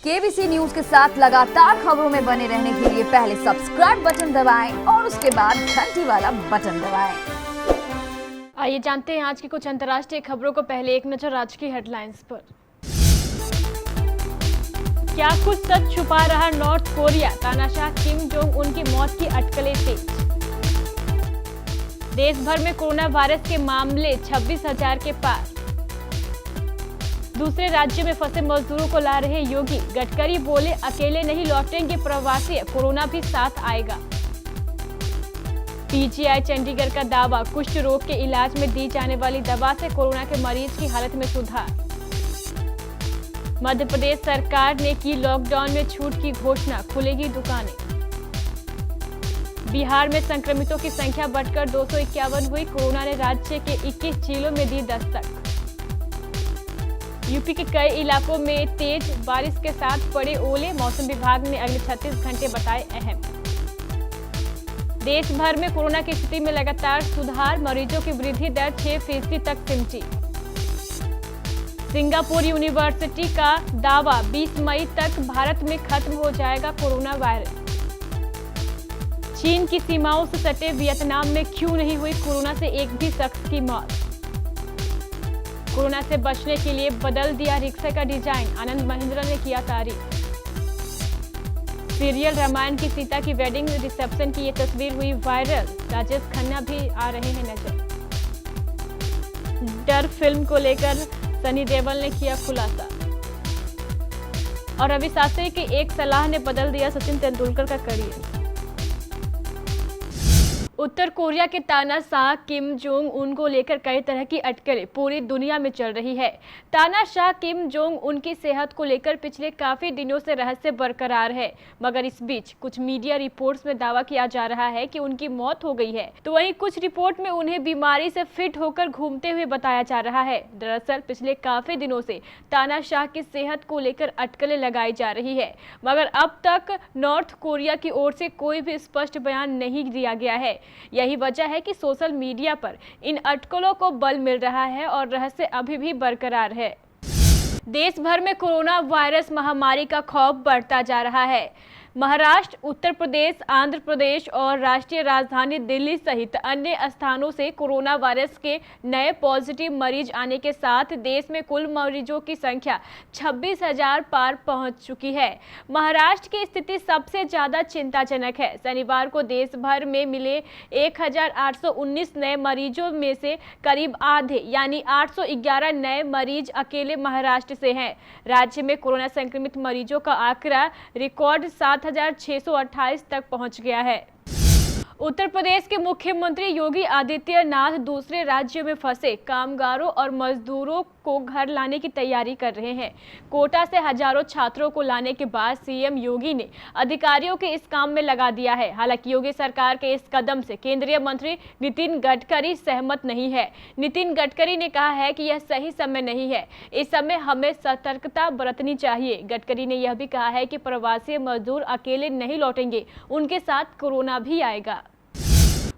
KBC news के साथ लगातार खबरों में बने रहने के लिए पहले सब्सक्राइब बटन दबाएं और उसके बाद घंटी वाला बटन दबाएं। आइए जानते हैं आज की कुछ अंतर्राष्ट्रीय खबरों को। पहले एक नजर आज की हेडलाइंस पर। क्या कुछ सच छुपा रहा नॉर्थ कोरिया, तानाशाह किम जोंग उन की मौत की अटकलें तेज। देश भर में कोरोना वायरस के मामले 26,000 के पार। दूसरे राज्यों में फंसे मजदूरों को ला रहे योगी, गडकरी बोले अकेले नहीं लौटेंगे प्रवासी, कोरोना भी साथ आएगा। पीजीआई चंडीगढ़ का दावा, कुष्ठ रोग के इलाज में दी जाने वाली दवा से कोरोना के मरीज की हालत में सुधार। मध्य प्रदेश सरकार ने की लॉकडाउन में छूट की घोषणा, खुलेगी दुकानें। बिहार में संक्रमितों की संख्या बढ़कर 251 हुई, कोरोना ने राज्य के 21 जिलों में दी दस्तक। यूपी के कई इलाकों में तेज बारिश के साथ पड़े ओले, मौसम विभाग ने अगले 36 घंटे बताए अहम। देश भर में कोरोना की स्थिति में लगातार सुधार, मरीजों की वृद्धि दर 6% तक सिमटी। सिंगापुर यूनिवर्सिटी का दावा, 20 मई तक भारत में खत्म हो जाएगा कोरोना वायरस। चीन की सीमाओं से सटे वियतनाम में क्यों नहीं हुई कोरोना से एक भी शख्स की मौत। कोरोना से बचने के लिए बदल दिया रिक्शा का डिजाइन, आनंद महिंद्रा ने किया तारीफ। सीरियल रामायण की सीता की वेडिंग रिसेप्शन की ये तस्वीर हुई वायरल, राजेश खन्ना भी आ रहे हैं नजर। डर फिल्म को लेकर सनी देओल ने किया खुलासा। और रवि शास्त्री की एक सलाह ने बदल दिया सचिन तेंदुलकर का करियर। उत्तर कोरिया के तानाशाह किम जोंग उन को लेकर कई तरह की अटकलें पूरी दुनिया में चल रही है। तानाशाह किम जोंग उन की सेहत को लेकर पिछले काफी दिनों से रहस्य बरकरार है, मगर इस बीच कुछ मीडिया रिपोर्ट्स में दावा किया जा रहा है कि उनकी मौत हो गई है, तो वहीं कुछ रिपोर्ट में उन्हें बीमारी से फिट होकर घूमते हुए बताया जा रहा है। दरअसल पिछले काफी दिनों से तानाशाह की सेहत को लेकर अटकलें लगाई जा रही है, मगर अब तक नॉर्थ कोरिया की ओर से कोई भी स्पष्ट बयान नहीं दिया गया है। यही वजह है कि सोशल मीडिया पर इन अटकलों को बल मिल रहा है और रहस्य अभी भी बरकरार है। देश भर में कोरोना वायरस महामारी का खौफ बढ़ता जा रहा है। महाराष्ट्र, उत्तर प्रदेश, आंध्र प्रदेश और राष्ट्रीय राजधानी दिल्ली सहित अन्य स्थानों से कोरोना वायरस के नए पॉजिटिव मरीज आने के साथ देश में कुल मरीजों की संख्या 26,000 पार पहुंच चुकी है। महाराष्ट्र की स्थिति सबसे ज्यादा चिंताजनक है। शनिवार को देश भर में मिले 1,819 नए मरीजों में से करीब आधे यानी 811 नए मरीज अकेले महाराष्ट्र से हैं। राज्य में कोरोना संक्रमित मरीजों का आंकड़ा रिकॉर्ड 7,628 तक पहुंच गया है। उत्तर प्रदेश के मुख्यमंत्री योगी आदित्यनाथ दूसरे राज्यों में फंसे कामगारों और मजदूरों को घर लाने की तैयारी कर रहे हैं। कोटा से हजारों छात्रों को लाने के बाद सीएम योगी ने अधिकारियों के इस काम में लगा दिया है। हालांकि योगी सरकार के इस कदम से केंद्रीय मंत्री नितिन गडकरी सहमत नहीं है। नितिन गडकरी ने कहा है कि यह सही समय नहीं है, इस समय हमें सतर्कता बरतनी चाहिए। गडकरी ने यह भी कहा है कि प्रवासी मजदूर अकेले नहीं लौटेंगे, उनके साथ कोरोना भी आएगा।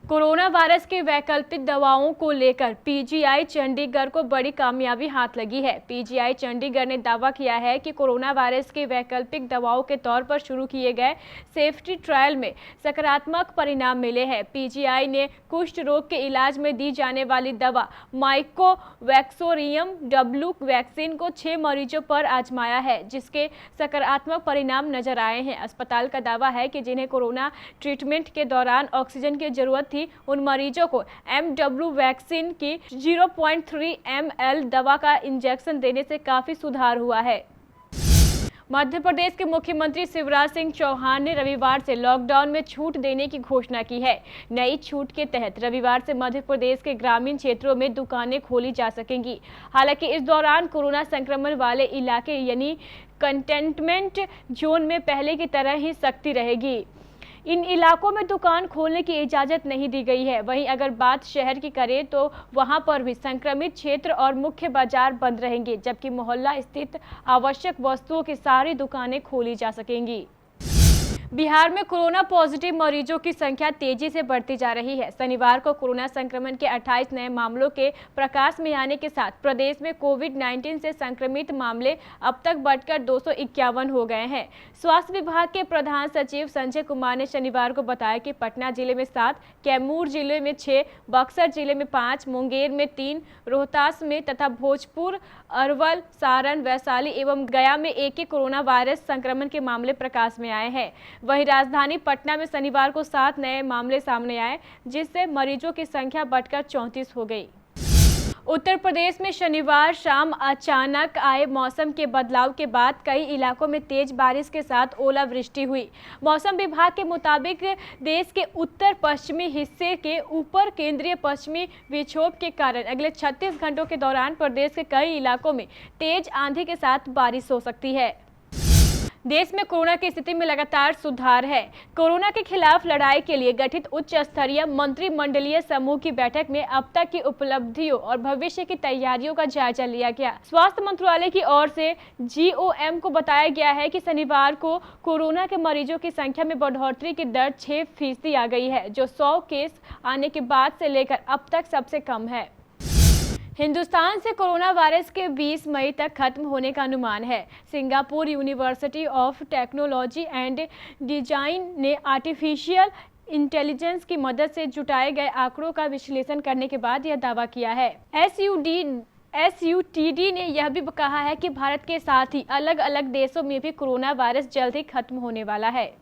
कोरोना वायरस की वैकल्पिक दवाओं को लेकर पीजीआई चंडीगढ़ को बड़ी कामयाबी हाथ लगी है। पीजीआई चंडीगढ़ ने दावा किया है कि कोरोना वायरस की वैकल्पिक दवाओं के तौर पर शुरू किए गए सेफ्टी ट्रायल में सकारात्मक परिणाम मिले हैं। पीजीआई ने कुष्ठ रोग के इलाज में दी जाने वाली दवा माइकोवैक्सोरियम डब्ल्यू वैक्सीन को 6 मरीजों पर आजमाया है, जिसके सकारात्मक परिणाम नजर आए हैं। अस्पताल का दावा है कि जिन्हें कोरोना ट्रीटमेंट के दौरान ऑक्सीजन की जरूरत थी, उन मरीजों को एमडब्ल्यू वैक्सीन की 0.3 ml दवा का इंजेक्शन देने से काफी सुधार हुआ है। मध्य प्रदेश के मुख्यमंत्री शिवराज सिंह चौहान ने रविवार से लॉकडाउन में छूट देने की घोषणा की है। नई छूट के तहत रविवार से मध्य प्रदेश के ग्रामीण क्षेत्रों में दुकानें खोली जा सकेंगी। हालांकि इस दौरान कोरोना संक्रमण वाले इलाके यानी कंटेनमेंट जोन में पहले की तरह ही सख्ती रहेगी। इन इलाकों में दुकान खोलने की इजाजत नहीं दी गई है। वहीं अगर बात शहर की करें तो वहां पर भी संक्रमित क्षेत्र और मुख्य बाजार बंद रहेंगे, जबकि मोहल्ला स्थित आवश्यक वस्तुओं की सारी दुकानें खोली जा सकेंगी। बिहार में कोरोना पॉजिटिव मरीजों की संख्या तेजी से बढ़ती जा रही है। शनिवार को कोरोना संक्रमण के 28 नए मामलों के प्रकाश में आने के साथ प्रदेश में कोविड-19 से संक्रमित मामले अब तक बढ़कर 251 हो गए हैं। स्वास्थ्य विभाग के प्रधान सचिव संजय कुमार ने शनिवार को बताया कि पटना जिले में 7, कैमूर जिले में 6, बक्सर जिले में 5, मुंगेर में 3, रोहतास में तथा भोजपुर, अरवल, सारण, वैशाली एवं गया में एक कोरोना वायरस संक्रमण के मामले प्रकाश में आए हैं। वहीं राजधानी पटना में शनिवार को 7 नए मामले सामने आए, जिससे मरीजों की संख्या बढ़कर 34 हो गई। उत्तर प्रदेश में शनिवार शाम अचानक आए मौसम के बदलाव के बाद कई इलाकों में तेज बारिश के साथ ओलावृष्टि हुई। मौसम विभाग के मुताबिक देश के उत्तर पश्चिमी हिस्से के ऊपर केंद्रीय पश्चिमी विक्षोभ के कारण अगले 36 घंटों के दौरान प्रदेश के कई इलाकों में तेज आंधी के साथ बारिश हो सकती है। देश में कोरोना की स्थिति में लगातार सुधार है। कोरोना के खिलाफ लड़ाई के लिए गठित उच्च स्तरीय मंत्रिमंडलीय समूह की बैठक में अब तक की उपलब्धियों और भविष्य की तैयारियों का जायजा लिया गया। स्वास्थ्य मंत्रालय की ओर से GOM को बताया गया है कि शनिवार को कोरोना के मरीजों की संख्या में बढ़ोतरी की दर 6% आ गई है, जो 100 केस आने के बाद से लेकर अब तक सबसे कम है। हिंदुस्तान से कोरोना वायरस के 20 मई तक खत्म होने का अनुमान है। Singapore university of technology and design ने आर्टिफिशियल इंटेलिजेंस की मदद से जुटाए गए आंकड़ों का विश्लेषण करने के बाद यह दावा किया है। SUTD ने यह भी कहा है कि भारत के साथ ही अलग अलग देशों में भी कोरोना वायरस जल्द ही खत्म होने वाला है।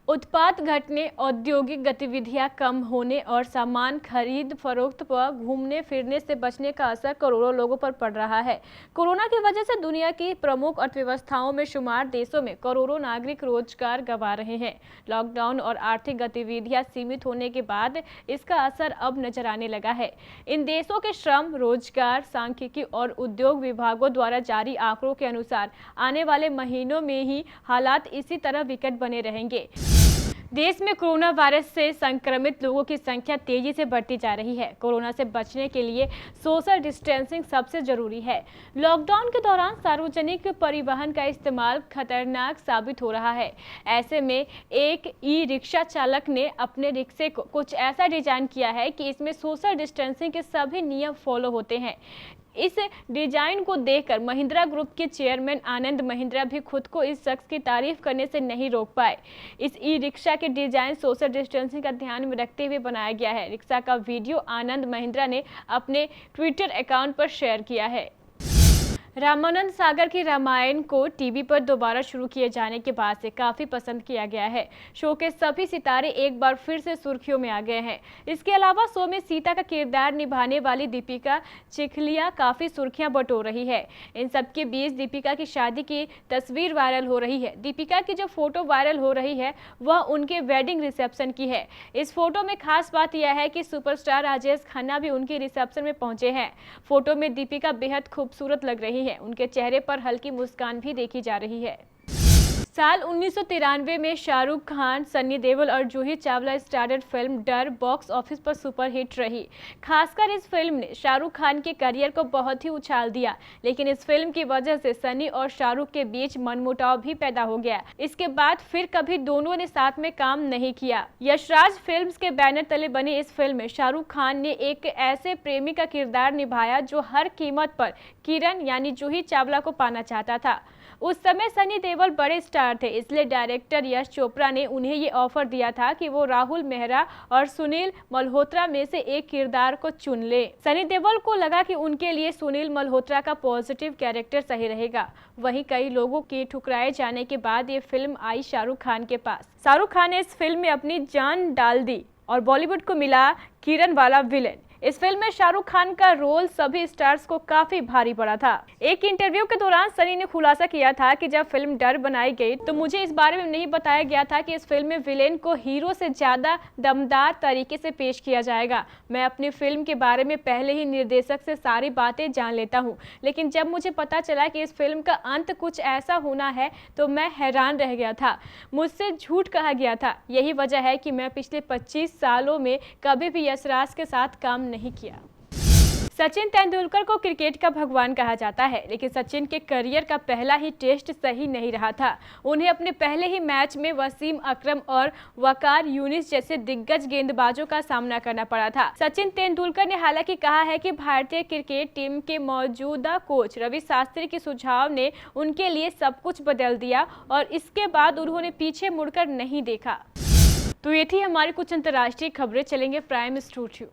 उत्पाद घटने, औद्योगिक गतिविधियां कम होने और सामान खरीद फरोख्त पर घूमने फिरने से बचने का असर करोड़ों लोगों पर पड़ रहा है। कोरोना की वजह से दुनिया की प्रमुख अर्थव्यवस्थाओं में शुमार देशों में करोड़ों नागरिक रोजगार गंवा रहे हैं। लॉकडाउन और आर्थिक गतिविधियां सीमित होने के बाद इसका असर अब नजर आने लगा है। इन देशों के श्रम, रोजगार, सांख्यिकी और उद्योग विभागों द्वारा जारी आंकड़ों के अनुसार आने वाले महीनों में ही हालात इसी तरह विकट बने रहेंगे। देश में कोरोना वायरस से संक्रमित लोगों की संख्या तेजी से बढ़ती जा रही है। कोरोना से बचने के लिए सोशल डिस्टेंसिंग सबसे जरूरी है। लॉकडाउन के दौरान सार्वजनिक परिवहन का इस्तेमाल खतरनाक साबित हो रहा है। ऐसे में एक ई-रिक्शा चालक ने अपने रिक्शे को कुछ ऐसा डिजाइन किया है कि इसमें सोशल डिस्टेंसिंग के सभी नियम फॉलो होते हैं। इस डिजाइन को देखकर महिंद्रा ग्रुप के चेयरमैन आनंद महिंद्रा भी खुद को इस शख्स की तारीफ करने से नहीं रोक पाए। इस ई-रिक्शा के डिजाइन सोशल डिस्टेंसिंग का ध्यान में रखते हुए बनाया गया है। रिक्शा का वीडियो आनंद महिंद्रा ने अपने ट्विटर अकाउंट पर शेयर किया है। रामानंद सागर की रामायण को टीवी पर दोबारा शुरू किए जाने के बाद से काफी पसंद किया गया है। शो के सभी सितारे एक बार फिर से सुर्खियों में आ गए हैं। इसके अलावा शो में सीता का किरदार निभाने वाली दीपिका चिखलिया काफी सुर्खियां बटोर रही है। इन सबके बीच दीपिका की शादी की तस्वीर वायरल हो रही है। दीपिका की जो फोटो वायरल हो रही है वह उनके वेडिंग रिसेप्शन की है। इस फोटो में खास बात यह है कि सुपरस्टार राजेश खन्ना भी उनकी रिसेप्शन में पहुंचे हैं। फोटो में दीपिका बेहद खूबसूरत लग रही है। उनके चेहरे पर हल्की मुस्कान भी देखी जा रही है। साल 1993 में शाहरुख खान, सन्नी देओल और जूही चावला स्टारर फिल्म डर बॉक्स ऑफिस पर सुपरहिट रही। खासकर इस फिल्म ने शाहरुख खान के करियर को बहुत ही उछाल दिया, लेकिन इस फिल्म की वजह से सन्नी और शाहरुख के बीच मनमुटाव भी पैदा हो गया। इसके बाद फिर कभी दोनों ने साथ में काम नहीं किया। यशराज फिल्म्स के बैनर तले बनी इस फिल्म में शाहरुख खान ने एक ऐसे प्रेमी का किरदार निभाया जो हर कीमत पर किरण यानी जूही चावला को पाना चाहता था। उस समय सनी देओल बड़े स्टार थे, इसलिए डायरेक्टर यश चोपड़ा ने उन्हें ये ऑफर दिया था कि वो राहुल मेहरा और सुनील मल्होत्रा में से एक किरदार को चुन ले। सनी देओल को लगा कि उनके लिए सुनील मल्होत्रा का पॉजिटिव कैरेक्टर सही रहेगा। वहीं कई लोगों के ठुकराए जाने के बाद ये फिल्म आई शाहरुख खान के पास। शाहरुख खान ने इस फिल्म में अपनी जान डाल दी और बॉलीवुड को मिला किरण वाला विलेन। इस फिल्म में शाहरुख खान का रोल सभी स्टार्स को काफी भारी पड़ा था। एक इंटरव्यू के दौरान सनी ने खुलासा किया था कि जब फिल्म डर बनाई गई तो मुझे इस बारे में नहीं बताया गया था कि इस फिल्म में विलेन को हीरो से ज्यादा दमदार तरीके से पेश किया जाएगा। मैं अपनी फिल्म के बारे में पहले ही निर्देशक से सारी बातें जान लेता हूँ, लेकिन जब मुझे पता चला कि इस फिल्म का अंत कुछ ऐसा होना है तो मैं हैरान रह गया था। मुझसे झूठ कहा गया था। यही वजह है कि मैं पिछले 25 सालों में कभी भी यशराज के साथ काम नहीं किया। सचिन तेंदुलकर को क्रिकेट का भगवान कहा जाता है, लेकिन सचिन के करियर का पहला ही टेस्ट सही नहीं रहा था। उन्हें अपने पहले ही मैच में वसीम अकरम और वकार यूनिस जैसे दिग्गज गेंदबाजों का सामना करना पड़ा था। सचिन तेंदुलकर ने हालांकि कहा है कि भारतीय क्रिकेट टीम के मौजूदा कोच रवि शास्त्री के सुझाव ने उनके लिए सब कुछ बदल दिया और इसके बाद उन्होंने पीछे मुड़कर नहीं देखा। तो ये थी हमारी कुछ अंतर्राष्ट्रीय खबरें। चलेंगे प्राइम स्टूडियो।